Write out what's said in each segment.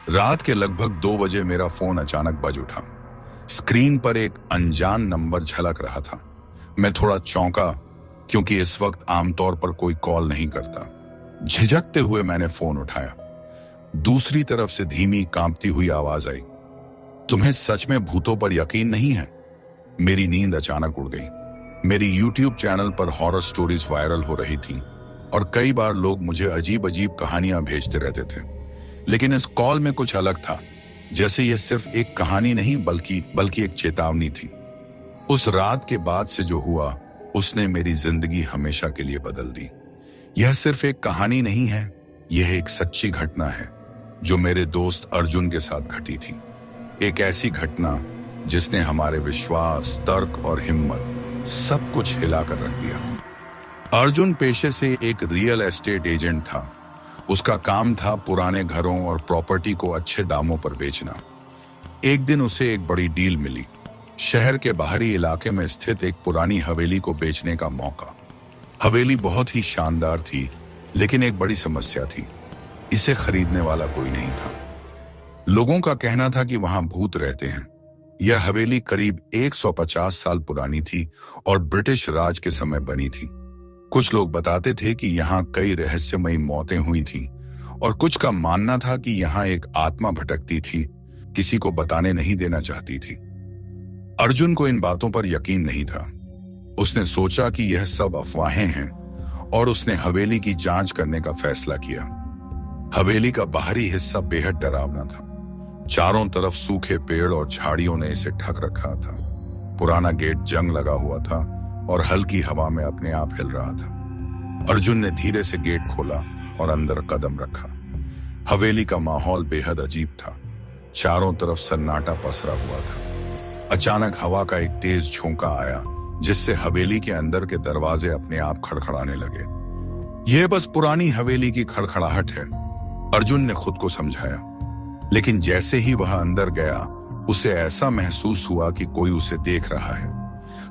रात के लगभग 2 बजे मेरा फोन अचानक बज उठा। स्क्रीन पर एक अनजान नंबर झलक रहा था। मैं थोड़ा चौंका क्योंकि इस वक्त आमतौर पर कोई कॉल नहीं करता। झिझकते हुए मैंने फोन उठाया। दूसरी तरफ से धीमी कांपती हुई आवाज आई, तुम्हें सच में भूतों पर यकीन नहीं है? मेरी नींद अचानक उड़ गई। मेरी यूट्यूब चैनल पर हॉरर स्टोरीज वायरल हो रही थी और कई बार लोग मुझे अजीब अजीब कहानियां भेजते रहते थे, लेकिन इस कॉल में कुछ अलग था। जैसे यह सिर्फ एक कहानी नहीं बल्कि एक चेतावनी थी। उस रात के बाद से जो हुआ उसने मेरी जिंदगी हमेशा के लिए बदल दी। यह सिर्फ एक कहानी नहीं है, यह एक सच्ची घटना है जो मेरे दोस्त अर्जुन के साथ घटी थी। एक ऐसी घटना जिसने हमारे विश्वास, तर्क और हिम्मत सब कुछ हिलाकर रख दिया। अर्जुन पेशे से एक रियल एस्टेट एजेंट था। उसका काम था पुराने घरों और प्रॉपर्टी को अच्छे दामों पर बेचना। एक दिन उसे एक बड़ी डील मिली। शहर के बाहरी इलाके में स्थित एक पुरानी हवेली को बेचने का मौका। हवेली बहुत ही शानदार थी, लेकिन एक बड़ी समस्या थी, इसे खरीदने वाला कोई नहीं था। लोगों का कहना था कि वहां भूत रहते हैं। यह हवेली करीब 150 साल पुरानी थी और ब्रिटिश राज के समय बनी थी। कुछ लोग बताते थे कि यहाँ कई रहस्यमयी मौतें हुई थीं और कुछ का मानना था कि यहाँ एक आत्मा भटकती थी, किसी को बताने नहीं देना चाहती थी। अर्जुन को इन बातों पर यकीन नहीं था। उसने सोचा कि यह सब अफवाहें हैं और उसने हवेली की जांच करने का फैसला किया। हवेली का बाहरी हिस्सा बेहद डरावना था। चारों तरफ सूखे पेड़ और झाड़ियों ने इसे ढक रखा था। पुराना गेट जंग लगा हुआ था और हल्की हवा में अपने आप हिल रहा था। अर्जुन ने धीरे से गेट खोला और अंदर कदम रखा। हवेली का माहौल बेहद अजीब था। चारों तरफ सन्नाटा पसरा हुआ था। अचानक हवा का एक तेज झोंका आया, जिससे हवेली के अंदर के दरवाजे अपने आप खड़खड़ाने लगे। यह बस पुरानी हवेली की खड़खड़ाहट है, अर्जुन ने खुद को समझाया। लेकिन जैसे ही वह अंदर गया, उसे ऐसा महसूस हुआ कि कोई उसे देख रहा है।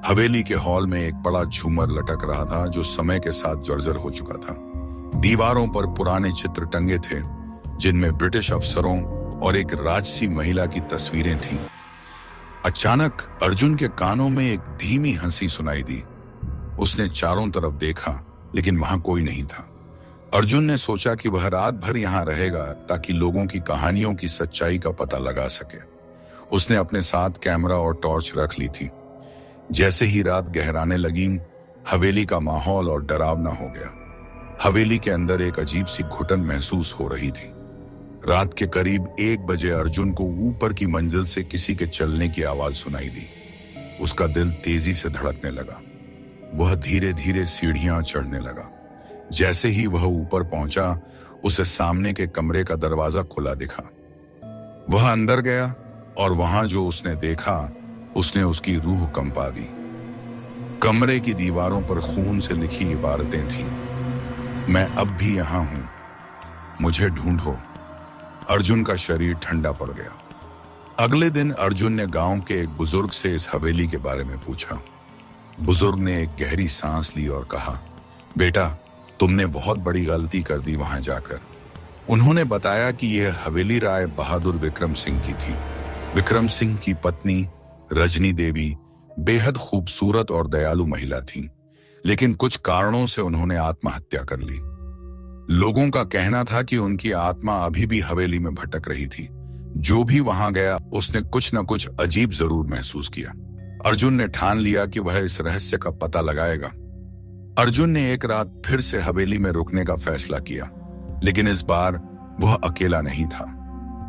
हवेली के हॉल में एक बड़ा झूमर लटक रहा था जो समय के साथ जर्जर हो चुका था। दीवारों पर पुराने चित्र टंगे थे जिनमें ब्रिटिश अफसरों और एक राजसी महिला की तस्वीरें थीं। अचानक अर्जुन के कानों में एक धीमी हंसी सुनाई दी। उसने चारों तरफ देखा, लेकिन वहां कोई नहीं था। अर्जुन ने सोचा कि वह रात भर यहां रहेगा ताकि लोगों की कहानियों की सच्चाई का पता लगा सके। उसने अपने साथ कैमरा और टॉर्च रख ली थी। जैसे ही रात गहराने लगी, हवेली का माहौल और डरावना हो गया। हवेली के अंदर एक अजीब सी घुटन महसूस हो रही थी। रात के करीब 1 बजे अर्जुन को ऊपर की मंजिल से किसी के चलने की आवाज सुनाई दी। उसका दिल तेजी से धड़कने लगा। वह धीरे धीरे सीढ़ियां चढ़ने लगा। जैसे ही वह ऊपर पहुंचा, उसे सामने के कमरे का दरवाजा खुला दिखा। वह अंदर गया और वहां जो उसने देखा, उसने उसकी रूह कंपा दी। कमरे की दीवारों पर खून से लिखी इबारतें थीं। मैं अब भी यहां हूं, मुझे ढूंढो। अर्जुन का शरीर ठंडा पड़ गया। अगले दिन अर्जुन ने गांव के एक बुजुर्ग से इस हवेली के बारे में पूछा। बुजुर्ग ने एक गहरी सांस ली और कहा, बेटा, तुमने बहुत बड़ी गलती कर दी वहां जाकर। उन्होंने बताया कि यह हवेली राय बहादुर विक्रम सिंह की थी। विक्रम सिंह की पत्नी रजनी देवी बेहद खूबसूरत और दयालु महिला थी, लेकिन कुछ कारणों से उन्होंने आत्महत्या कर ली। लोगों का कहना था कि उनकी आत्मा अभी भी हवेली में भटक रही थी। जो भी वहां गया, उसने कुछ न कुछ अजीब जरूर महसूस किया। अर्जुन ने ठान लिया कि वह इस रहस्य का पता लगाएगा। अर्जुन ने एक रात फिर से हवेली में रुकने का फैसला किया, लेकिन इस बार वह अकेला नहीं था।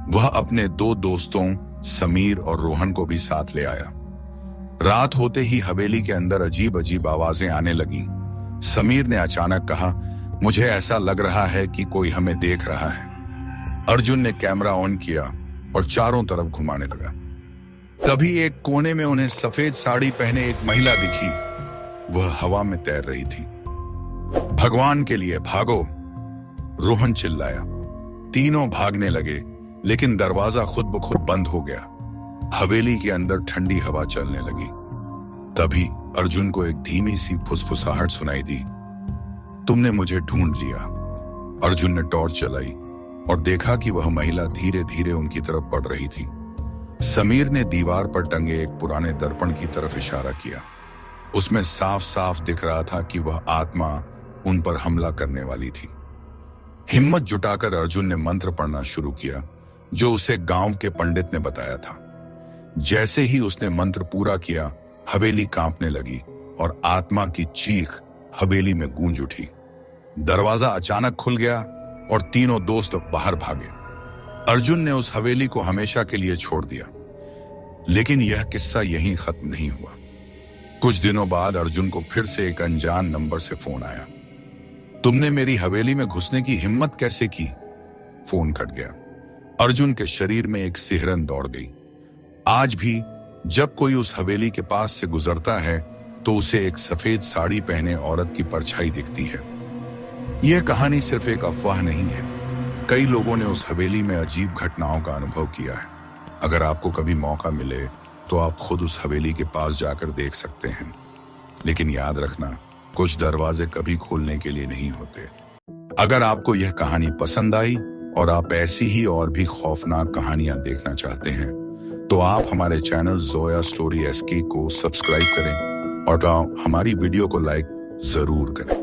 वह अपने 2 दोस्तों समीर और रोहन को भी साथ ले आया। रात होते ही हवेली के अंदर अजीब अजीब आवाजें आने लगीं। समीर ने अचानक कहा, मुझे ऐसा लग रहा है कि कोई हमें देख रहा है। अर्जुन ने कैमरा ऑन किया और चारों तरफ घुमाने लगा। तभी एक कोने में उन्हें सफेद साड़ी पहने एक महिला दिखी। वह हवा में तैर रही थी। भगवान के लिए भागो, रोहन चिल्लाया। तीनों भागने लगे, लेकिन दरवाजा खुद ब खुद बंद हो गया। हवेली के अंदर ठंडी हवा चलने लगी। तभी अर्जुन को एक धीमी सी फुसफुसाहट सुनाई दी, तुमने मुझे ढूंढ लिया। अर्जुन ने टॉर्च जलाई। और देखा कि वह महिला धीरे धीरे उनकी तरफ बढ़ रही थी। समीर ने दीवार पर टंगे एक पुराने दर्पण की तरफ इशारा किया। उसमें साफ साफ दिख रहा था कि वह आत्मा उन पर हमला करने वाली थी। हिम्मत जुटाकर अर्जुन ने मंत्र पढ़ना शुरू किया, जो उसे गांव के पंडित ने बताया था। जैसे ही उसने मंत्र पूरा किया, हवेली कांपने लगी और आत्मा की चीख हवेली में गूंज उठी। दरवाजा अचानक खुल गया और तीनों दोस्त बाहर भागे। अर्जुन ने उस हवेली को हमेशा के लिए छोड़ दिया। लेकिन यह किस्सा यहीं खत्म नहीं हुआ। कुछ दिनों बाद अर्जुन को फिर से एक अनजान नंबर से फोन आया। तुमने मेरी हवेली में घुसने की हिम्मत कैसे की? फोन कट गया। अर्जुन के शरीर में एक सिहरन दौड़ गई। आज भी जब कोई उस हवेली के पास से गुजरता है तो उसे एक सफेद साड़ी पहने औरत की परछाई दिखती है। यह कहानी सिर्फ एक अफवाह नहीं है। कई लोगों ने उस हवेली में अजीब घटनाओं का अनुभव किया है। अगर आपको कभी मौका मिले तो आप खुद उस हवेली के पास जाकर देख सकते हैं। लेकिन याद रखना, कुछ दरवाजे कभी खोलने के लिए नहीं होते। अगर आपको यह कहानी पसंद आई और आप ऐसी ही और भी खौफनाक कहानियां देखना चाहते हैं तो आप हमारे चैनल जोया स्टोरी SK को सब्सक्राइब करें और हमारी वीडियो को लाइक जरूर करें।